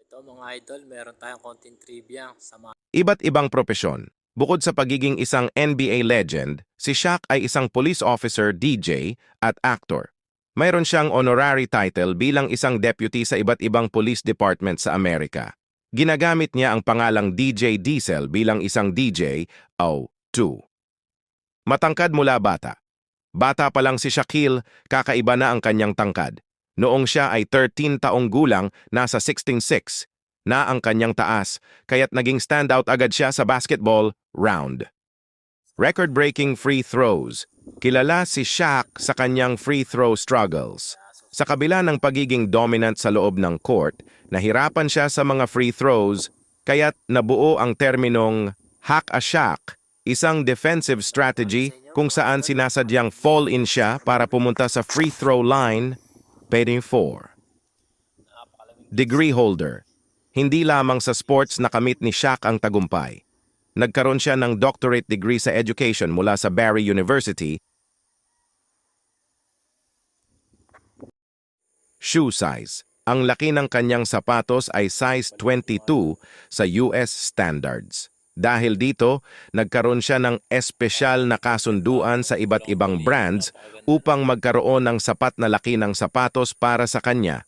Ito mga idol, meron tayong konting trivia sa mga Iba't ibang propesyon. Bukod sa pagiging isang NBA legend, si Shaq ay isang police officer, DJ, at actor. Mayroon siyang honorary title bilang isang deputy sa iba't ibang police department sa Amerika. Ginagamit niya ang pangalang DJ Diesel bilang isang DJ o 2. Matangkad mula bata. Bata pa lang si Shaquille, kakaiba na ang kanyang tangkad. Noong siya ay 13 taong gulang, nasa 16'6" na ang kanyang taas, kaya't naging standout agad siya sa basketball round. Record-breaking free throws. Kilala si Shaq sa kanyang free throw struggles. Sa kabila ng pagiging dominant sa loob ng court, nahirapan siya sa mga free throws, kaya't nabuo ang terminong hack a Shaq, isang defensive strategy kung saan sinasadyang fall-in siya para pumunta sa free throw line, paying for. Degree holder. Hindi lamang sa sports nakamit ni Shaq ang tagumpay. Nagkaroon siya ng doctorate degree sa education mula sa Barry University. Shoe size. Ang laki ng kanyang sapatos ay size 22 sa US standards. Dahil dito, nagkaroon siya ng espesyal na kasunduan sa iba't ibang brands upang magkaroon ng sapat na laki ng sapatos para sa kanya.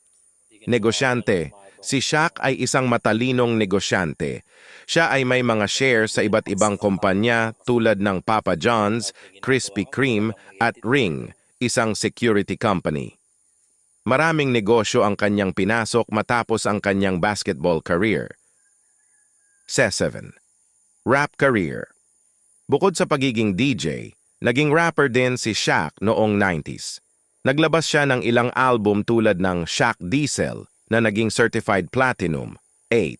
Negosyante. Si Shaq ay isang matalinong negosyante. Siya ay may mga share sa iba't ibang kumpanya tulad ng Papa John's, Krispy Kreme at Ring, isang security company. Maraming negosyo ang kanyang pinasok matapos ang kanyang basketball career. C7. Rap career. Bukod sa pagiging DJ, naging rapper din si Shaq noong 90s. Naglabas siya ng ilang album tulad ng Shaq Diesel na naging certified platinum, 8.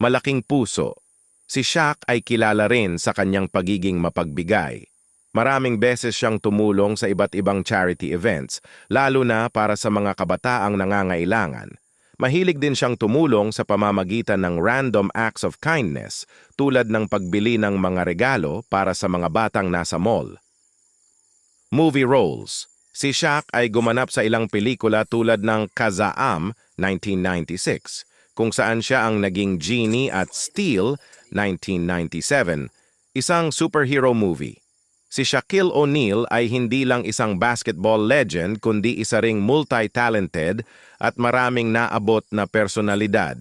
Malaking puso. Si Shaq ay kilala rin sa kanyang pagiging mapagbigay. Maraming beses siyang tumulong sa iba't ibang charity events, lalo na para sa mga kabataang nangangailangan. Mahilig din siyang tumulong sa pamamagitan ng random acts of kindness, tulad ng pagbili ng mga regalo para sa mga batang nasa mall. Movie roles. Si Shaq ay gumanap sa ilang pelikula tulad ng Kazaam, 1996, kung saan siya ang naging genie, at Steel, 1997, isang superhero movie. Si Shaquille O'Neal ay hindi lang isang basketball legend kundi isa ring multi-talented at maraming naabot na personalidad.